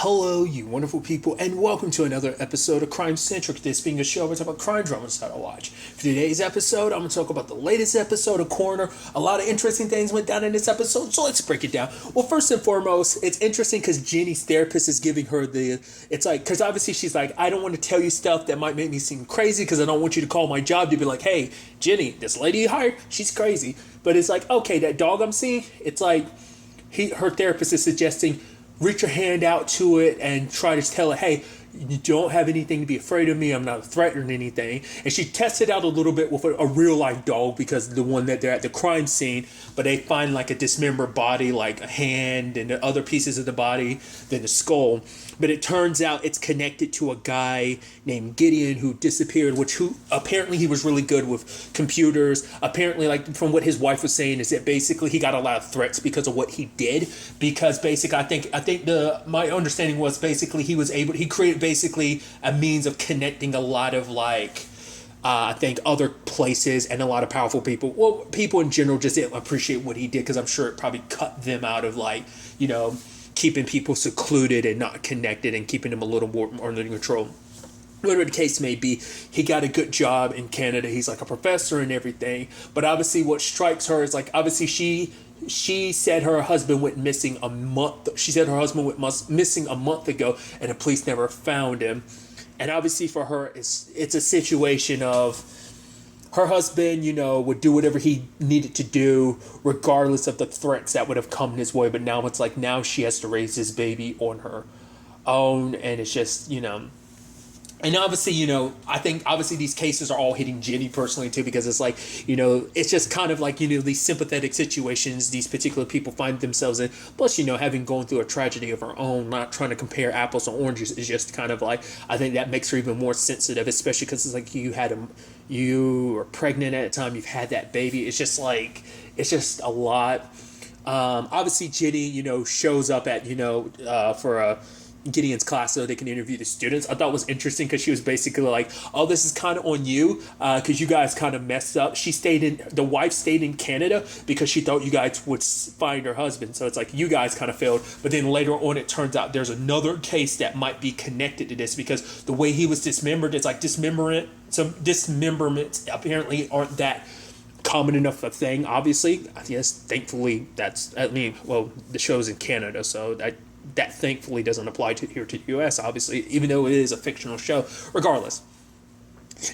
Hello, you wonderful people, and welcome to another episode of Centric. This being a show where I talk about crime dramas that I watch. For today's episode, I'm going to talk about the latest episode of Coroner. A lot of interesting things went down in this episode, so let's break it down. Well, first and foremost, it's interesting because Jenny's therapist is giving her because obviously she's like, I don't want to tell you stuff that might make me seem crazy because I don't want you to call my job to be like, hey, Jenny, this lady you hired, she's crazy. But it's like, okay, that dog I'm seeing, it's like her therapist is suggesting, reach your hand out to it and try to tell it, hey, you don't have anything to be afraid of me. I'm not threatening anything. And she tests it out a little bit with a real life dog because the one that they're at the crime scene, but they find like a dismembered body, like a hand and the other pieces of the body than the skull. But it turns out it's connected to a guy named Gideon who disappeared, who apparently he was really good with computers. Apparently, like from what his wife was saying, is that basically he got a lot of threats because of what he did. Because basically, I think my understanding was basically he created basically a means of connecting a lot of I think other places and a lot of powerful people. Well, people in general just didn't appreciate what he did because I'm sure it probably cut them out of keeping people secluded and not connected and keeping them a little more under control. Whatever the case may be, he got a good job in Canada. He's like a professor and everything. But obviously what strikes her is like, obviously she said her husband went missing a month. She said her husband went missing a month ago and the police never found him. And obviously for her, it's a situation of her husband, would do whatever he needed to do, regardless of the threats that would have come his way. But now it's like, now she has to raise this baby on her own. And it's just, and obviously, I think obviously these cases are all hitting Jenny personally too, because it's like, it's just kind of like, these sympathetic situations these particular people find themselves in. Plus, having gone through a tragedy of her own, not trying to compare apples and oranges is just kind of like, I think that makes her even more sensitive, especially because it's like you were pregnant at the time, you've had that baby. It's just like, it's just a lot. Obviously Jenny, shows up at, for Gideon's class so they can interview the students. I thought it was interesting because she was basically like, oh, this is kind of on you because you guys kind of messed up. The wife stayed in Canada because she thought you guys would find her husband. So it's like you guys kind of failed. But then later on, it turns out there's another case that might be connected to this because the way he was dismembered, it's like dismemberment. Some dismemberments apparently aren't that common enough a thing, obviously. Yes, thankfully, the show's in Canada, so that thankfully doesn't apply here to the US, obviously, even though it is a fictional show, regardless.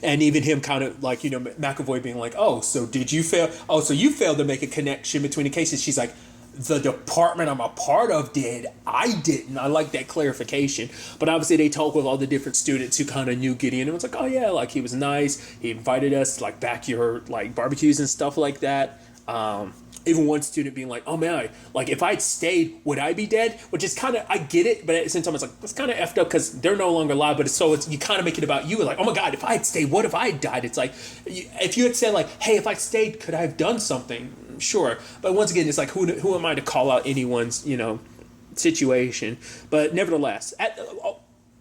And even him kind of like, McAvoy being like, oh, so did you fail? Oh, so you failed to make a connection between the cases. She's like, the department I'm a part of did. I didn't. I like that clarification. But obviously they talk with all the different students who kind of knew Gideon. And it was like, oh yeah, like he was nice. He invited us like backyard like barbecues and stuff like that. Even one student being like, oh man, like if I'd stayed, would I be dead? Which is kind of, I get it, but at the same time, it's like, it's kind of effed up because they're no longer alive, but it's you kind of make it about you. Like, oh my God, if I had stayed, what if I had died? It's like, if you had said like, hey, if I stayed, could I have done something? Sure. But once again, it's like, who am I to call out anyone's, situation? But nevertheless,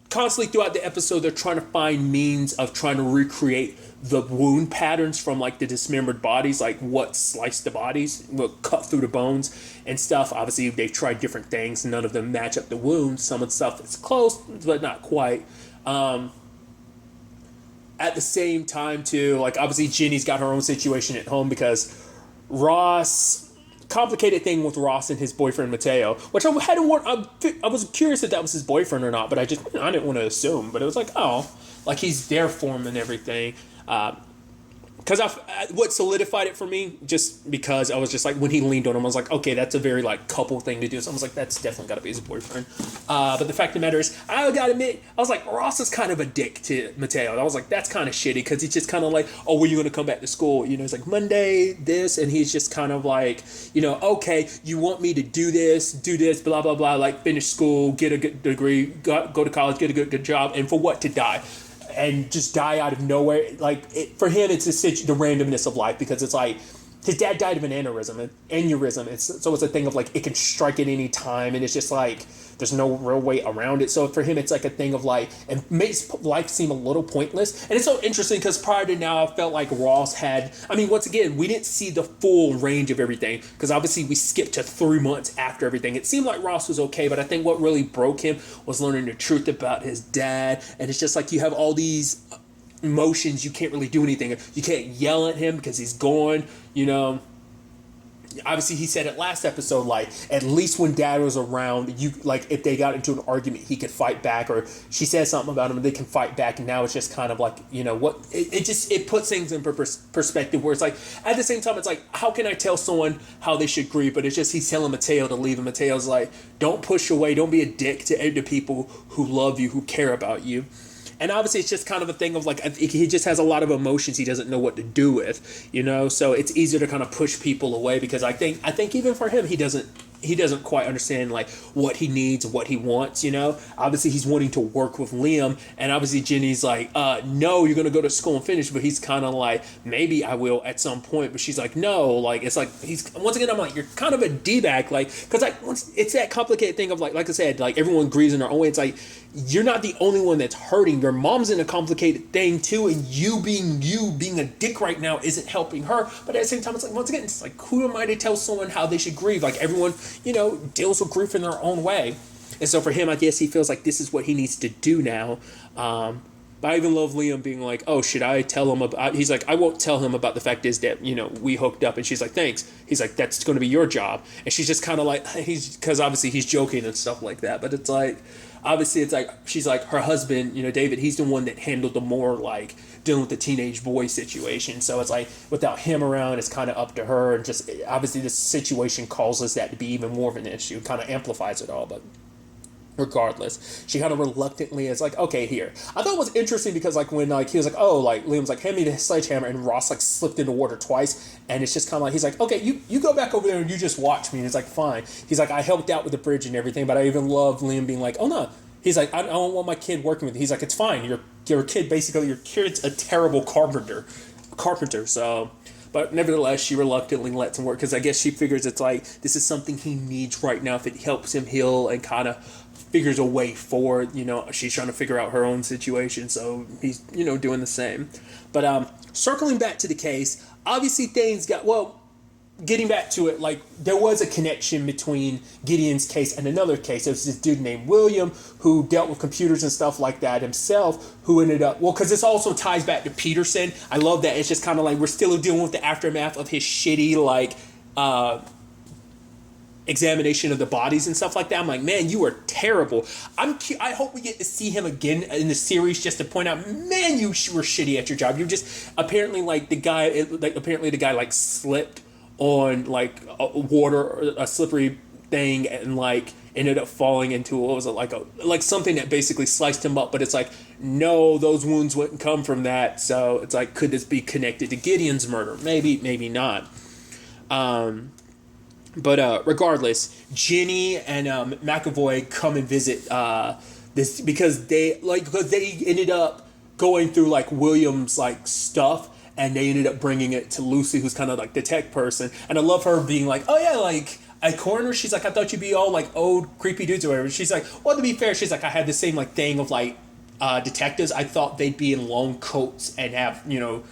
constantly throughout the episode, they're trying to find means of trying to recreate the wound patterns from like the dismembered bodies, like what sliced the bodies, what cut through the bones and stuff. Obviously, they've tried different things. None of them match up the wounds. Some of the stuff is close, but not quite. At the same time, too, like obviously Jenny's got her own situation at home because complicated thing with Ross and his boyfriend Mateo, which I was curious if that was his boyfriend or not, but I didn't want to assume. But it was like, oh, like he's there for him and everything. Because what solidified it for me, just because I was just like, when he leaned on him, I was like, okay, that's a very like couple thing to do. So I was like, that's definitely got to be his boyfriend. But the fact of the matter is, I gotta admit, I was like, Ross is kind of a dick to Mateo. I was like, that's kind of shitty because he's just kind of like, oh, when are you gonna come back to school? It's like Monday, this, and he's just kind of like, okay, you want me to do this, blah blah blah, like finish school, get a good degree, go to college, get a good job, and for what, to die? And just die out of nowhere. Like for him, it's the randomness of life because it's like his dad died of an aneurysm. So it's a thing of like it can strike at any time, and it's just like there's no real way around it. So for him, it's like a thing of like it makes life seem a little pointless. And it's so interesting because prior to now, I felt like Ross had. I mean, once again, we didn't see the full range of everything because obviously we skipped to 3 months after everything. It seemed like Ross was okay, but I think what really broke him was learning the truth about his dad. And it's just like you have all these emotions, you can't really do anything. You can't yell at him because he's gone, you know. Obviously he said it last episode, like at least when dad was around, you like if they got into an argument he could fight back, or she says something about him and they can fight back. And now it's just kind of like, you know what, it puts things in perspective where it's like at the same time it's like, how can I tell someone how they should grieve? But it's just he's telling Mateo to leave, and Mateo's like, don't push away, don't be a dick to people who love you, who care about you. And obviously it's just kind of a thing of like, he just has a lot of emotions he doesn't know what to do with, you know? So it's easier to kind of push people away because I think even for him, he doesn't quite understand like what he needs, what he wants, you know? Obviously he's wanting to work with Liam, and obviously Jenny's like, no, you're going to go to school and finish. But he's kind of like, maybe I will at some point. But she's like, no, like, it's like, once again, I'm like, you're kind of a D-bag, like, because like, it's that complicated thing of like I said, like everyone grieves in their own way. It's like, you're not the only one that's hurting. Your mom's in a complicated thing too, and you being a dick right now isn't helping her. But at the same time, it's like, once again, it's like, who am I to tell someone how they should grieve? Like everyone, you know, deals with grief in their own way. And so for him, I guess he feels like this is what he needs to do now. But I even love Liam being like, oh, should I tell him about, he's like, I won't tell him about the fact is that, you know, we hooked up. And she's like, thanks. He's like, that's going to be your job. And she's just kind of like, because obviously he's joking and stuff like that. But it's like, obviously it's like, she's like, her husband, you know, David, he's the one that handled the more like dealing with the teenage boy situation. So it's like, without him around, it's kind of up to her. And just obviously this situation causes that to be even more of an issue, kind of amplifies it all. But regardless, she kind of reluctantly is like, okay, here. I thought it was interesting because like when like he was like, oh, like Liam's like, hand me the sledgehammer, and Ross like slipped into water twice, and it's just kind of like, he's like, okay, you go back over there and you just watch me. And it's like, fine. He's like, I helped out with the bridge and everything, but I even love Liam being like, oh no. He's like, I don't want my kid working with you. He's like, it's fine. Your kid's a terrible carpenter. So, but nevertheless, she reluctantly lets him work because I guess she figures it's like, this is something he needs right now if it helps him heal and kind of figures a way forward. You know, she's trying to figure out her own situation, so he's, you know, doing the same. But circling back to the case, obviously things got, well, getting back to it, like there was a connection between Gideon's case and another case. There was this dude named William who dealt with computers and stuff like that himself, who ended up, well, because this also ties back to Peterson. I love that. It's just kind of like we're still dealing with the aftermath of his shitty like examination of the bodies and stuff like that. I'm like, man, you were terrible. I hope we get to see him again in the series just to point out, man, you were shitty at your job. You just apparently like the guy like slipped on like water, a slippery thing, and like ended up falling into, what was it, like something that basically sliced him up. But it's like, no, those wounds wouldn't come from that. So it's like, could this be connected to Gideon's murder? Maybe not. But regardless, Jenny and McAvoy come and visit this because they ended up going through like William's like stuff. And they ended up bringing it to Lucy, who's kind of like the tech person. And I love her being like, oh yeah, like a coroner. She's like, I thought you'd be all like old creepy dudes or whatever. She's like, well, to be fair, she's like, I had the same like thing of like detectives. I thought they'd be in long coats and have, you know,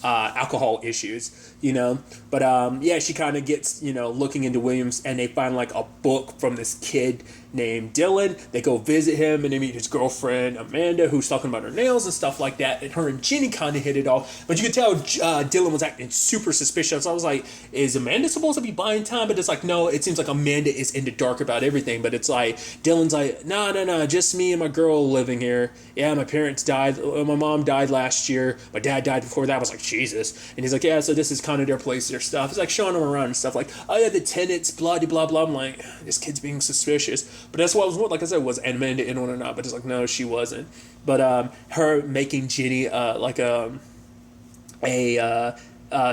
alcohol issues, you know. But yeah, she kind of gets, you know, looking into Williams, and they find like a book from this kid named Dylan. They go visit him, and they meet his girlfriend Amanda, who's talking about her nails and stuff like that. And her and Jenny kind of hit it off, but you could tell Dylan was acting super suspicious. I was like, is Amanda supposed to be buying time? But it's like, no, it seems like Amanda is in the dark about everything. But it's like Dylan's like, no, just me and my girl living here. Yeah, my parents died. My mom died last year. My dad died before that. I was like, Jesus. And he's like, yeah, so this is kind of their place, their stuff. He's like showing them around and stuff like, oh yeah, the tenants, blah blah blah. I'm like, this kid's being suspicious. But that's what I was, like I said, was Amanda in on or not? But it's like, no, she wasn't. But her making Jenny like a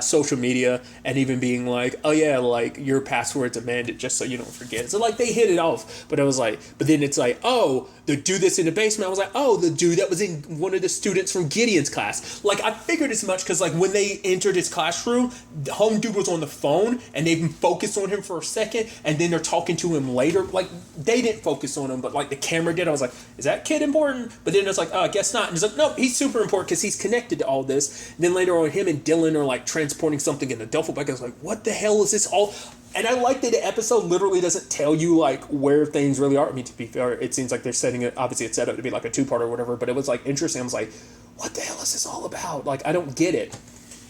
social media and even being like, oh yeah, like your password's amended just so you don't forget. So like they hit it off, but I was like, but then it's like, oh, the dude that's in the basement. I was like, oh, the dude that was in one of the students from Gideon's class. Like I figured as much because like when they entered his classroom, the home dude was on the phone and they focused on him for a second and then they're talking to him later. Like they didn't focus on him, but like the camera did. I was like, is that kid important? But then it's like, oh, I guess not. And it's like, no, he's super important because he's connected to all this. And then later on, him and Dylan are like transporting something in a duffel bag. I was like, what the hell is this all? And I like that the episode literally doesn't tell you like where things really are. I mean, to be fair, it seems like they're setting it, obviously it's set up to be like a 2-part or whatever, but it was like interesting. I was like, what the hell is this all about? Like, I don't get it.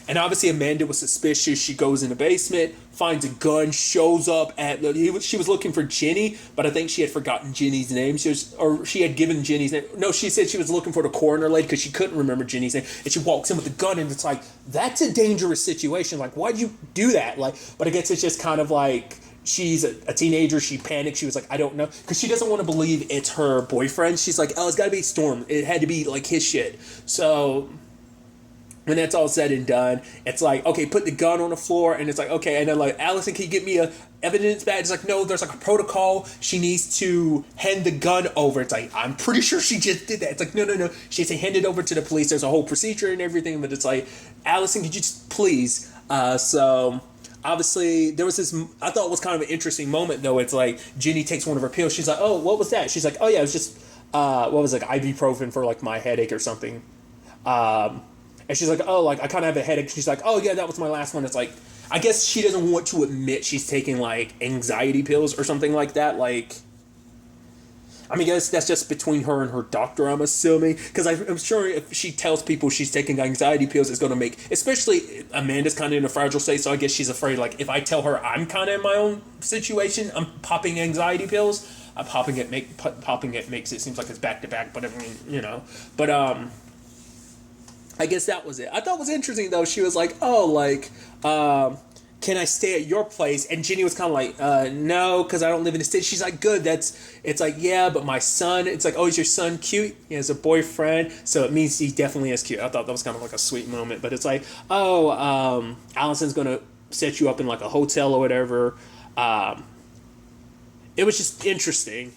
And obviously Amanda was suspicious. She goes in the basement, finds a gun, shows up at she was looking for Jenny, but I think she had forgotten Jenny's name. She had given Jenny's name. No, she said she was looking for the coroner lady because she couldn't remember Jenny's name. And she walks in with the gun, and it's like, that's a dangerous situation. Like, why'd you do that? Like, but I guess it's just kind of like she's a teenager. She panicked. She was like, I don't know, because she doesn't want to believe it's her boyfriend. She's like, oh, it's got to be Storm. It had to be like his shit. So when that's all said and done, it's like, okay, put the gun on the floor, and it's like, okay, and then like, Allison, can you get me a evidence badge? It's like, no, there's like a protocol. She needs to hand the gun over. It's like, I'm pretty sure she just did that. It's like, no. She has to hand it over to the police. There's a whole procedure and everything, but it's like, Allison, could you just please? So obviously there was this, I thought it was kind of an interesting moment though. It's like, Jenny takes one of her pills. She's like, oh, what was that? She's like, oh yeah, it was just, what was it, like ibuprofen for like my headache or something. And she's like, oh, like, I kind of have a headache. She's like, oh, yeah, that was my last one. It's like, I guess she doesn't want to admit she's taking, like, anxiety pills or something like that. Like, I mean, I guess that's just between her and her doctor, I'm assuming. Because I'm sure if she tells people she's taking anxiety pills, it's going to make, especially Amanda's kind of in a fragile state. So I guess she's afraid, like, if I tell her I'm kind of in my own situation, I'm popping anxiety pills. Popping it makes it seems like it's back to back, but I mean, you know. But, I guess that was it. I thought it was interesting, though. She was like, oh, like, can I stay at your place? And Jenny was kind of like, no, because I don't live in the city. She's like, good. It's like, yeah, but my son, it's like, oh, is your son cute? He has a boyfriend. So it means he definitely is cute. I thought that was kind of like a sweet moment. But it's like, oh, Allison's going to set you up in like a hotel or whatever. It was just interesting.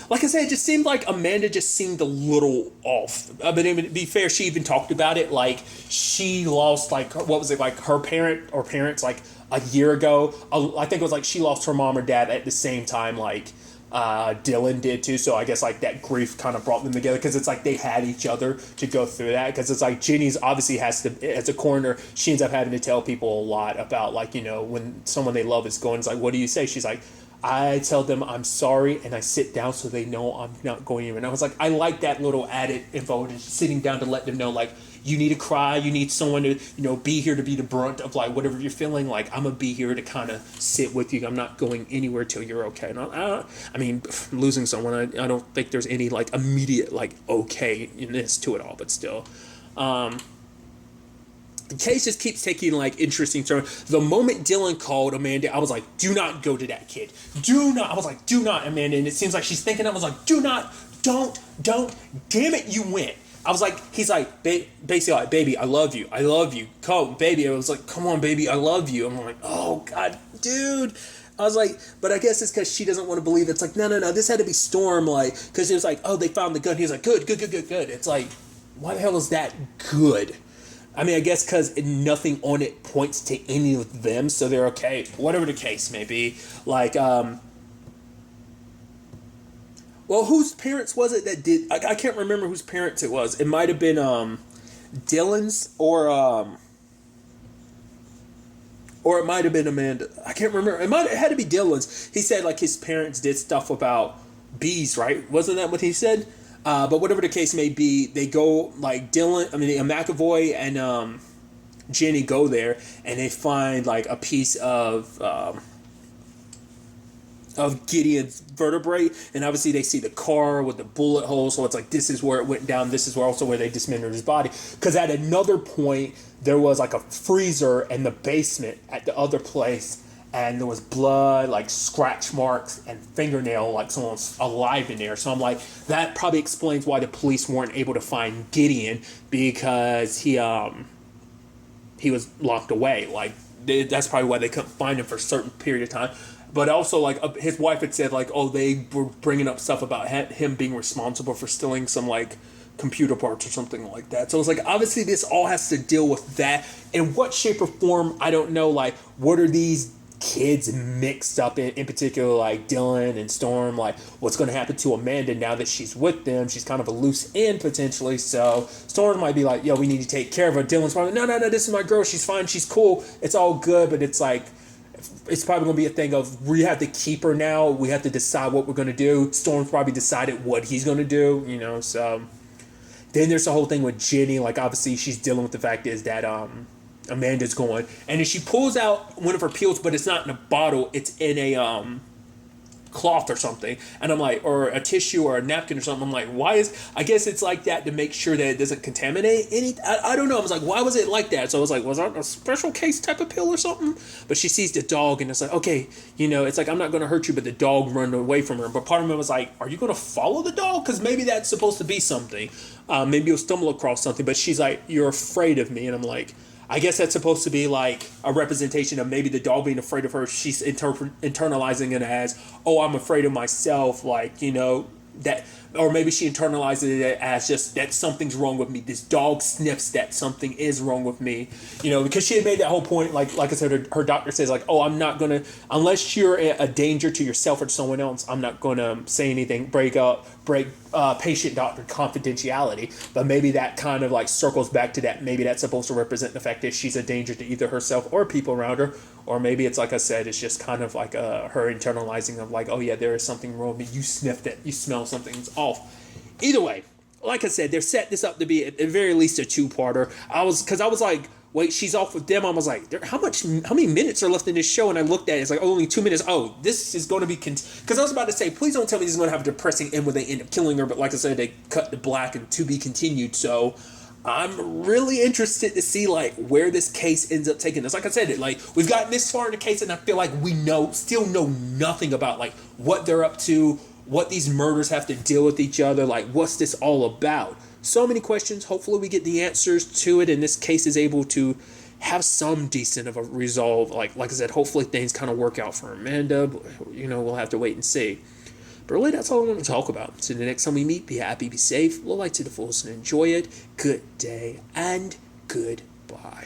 Like I said, it just seemed like Amanda just seemed a little off. But to be fair, she even talked about it. Like, she lost, like, what was it, like, her parents, like, a year ago. I think it was, like, she lost her mom or dad at the same time, like, Dylan did, too. So I guess, like, that grief kind of brought them together. Because it's like they had each other to go through that. Because it's like Jenny's obviously has to, as a coroner, she ends up having to tell people a lot about, like, you know, when someone they love is going, it's like, what do you say? She's like, I tell them I'm sorry, and I sit down so they know I'm not going in. And I was like, I like that little added info, just sitting down to let them know, like, you need to cry, you need someone to, you know, be here to be the brunt of, like, whatever you're feeling. Like, I'm going to be here to kind of sit with you. I'm not going anywhere till you're okay. And I mean, losing someone, I don't think there's any, like, immediate, like, okay-ness to it all, but still. The case just keeps taking, like, interesting turns. The moment Dylan called Amanda, I was like, do not go to that kid. Do not. I was like, do not, Amanda. And it seems like she's thinking, I was like, do not, don't, damn it, you went. I was like, he's like, basically like, baby, I love you. Come, baby. I was like, come on, baby, I love you. I'm like, oh, God, dude. I was like, but I guess it's because she doesn't want to believe it. It's like, no, this had to be Storm, like, because it was like, oh, they found the gun. He was like, good. It's like, why the hell is that good? I mean, I guess because nothing on it points to any of them, so they're okay. Whatever the case may be. Like, well, whose parents was it that did... I can't remember whose parents it was. It might have been Dylan's or it might have been Amanda. I can't remember. It had to be Dylan's. He said, like, his parents did stuff about bees, right? Wasn't that what he said? But whatever the case may be, they go, like, McAvoy and Jenny go there, and they find, like, a piece of Gideon's vertebrae, and obviously they see the car with the bullet hole, so it's like, this is where it went down, this is also where they dismembered his body. Because at another point, there was, like, a freezer in the basement at the other place, and there was blood, like scratch marks and fingernail, like someone's alive in there. So I'm like, that probably explains why the police weren't able to find Gideon, because he he was locked away. Like, that's probably why they couldn't find him for a certain period of time. But also, like, his wife had said, like, oh, they were bringing up stuff about him being responsible for stealing some, like, computer parts or something like that. So it's like, obviously this all has to deal with that. In what shape or form, I don't know. Like, what are these kids mixed up in particular, like Dylan and Storm? Like, what's going to happen to Amanda now that she's with them? She's kind of a loose end potentially. So Storm might be like, yo, we need to take care of her. Dylan's probably, no, this is my girl. She's fine. She's cool. It's all good. But it's like, it's probably going to be a thing of, we have to keep her now. We have to decide what we're going to do. Storm's probably decided what he's going to do, you know. So then there's the whole thing with Jenny. Like, obviously she's dealing with the fact is that Amanda's going, and then she pulls out one of her pills, but it's not in a bottle. It's in a cloth or something. And I'm like, or a tissue or a napkin or something. I'm like, why is, I guess it's like that to make sure that it doesn't contaminate any, I don't know. I was like, why was it like that? So I was like, was that a special case type of pill or something? But she sees the dog and it's like, okay, you know, it's like, I'm not going to hurt you, but the dog run away from her. But part of me was like, are you going to follow the dog? Because maybe that's supposed to be something. Maybe you'll stumble across something. But she's like, you're afraid of me. And I'm like, I guess that's supposed to be like a representation of maybe the dog being afraid of her. She's internalizing it as, oh, I'm afraid of myself. Like, you know, that, or maybe she internalizes it as just that something's wrong with me. This dog sniffs that something is wrong with me, you know, because she had made that whole point. Like I said, her doctor says like, oh, I'm not going to, unless you're a danger to yourself or to someone else, I'm not going to say anything, break patient-doctor confidentiality. But maybe that kind of like circles back to that. Maybe that's supposed to represent the fact that she's a danger to either herself or people around her. Or maybe it's, like I said, it's just kind of like her internalizing of like, oh yeah, there is something wrong with me. You sniffed it. You smell something's off. Either way, like I said, they're setting this up to be at the very least a two-parter. I was like, wait, she's off with them. I was like, how many minutes are left in this show? And I looked at it, it's like, oh, only 2 minutes. Oh, this is going to be, because I was about to say, please don't tell me this is going to have a depressing end where they end up killing her. But like I said, they cut to black and to be continued. So I'm really interested to see like where this case ends up taking us. Like I said, like we've gotten this far in the case, and I feel like we still know nothing about like what they're up to, what these murders have to deal with each other, like what's this all about. So many questions. Hopefully we get the answers to it, and this case is able to have some decent of a resolve. Like I said, hopefully things kind of work out for Amanda. But, you know, we'll have to wait and see. But really, that's all I want to talk about. So the next time we meet, be happy, be safe, live life to the fullest, and enjoy it. Good day and goodbye.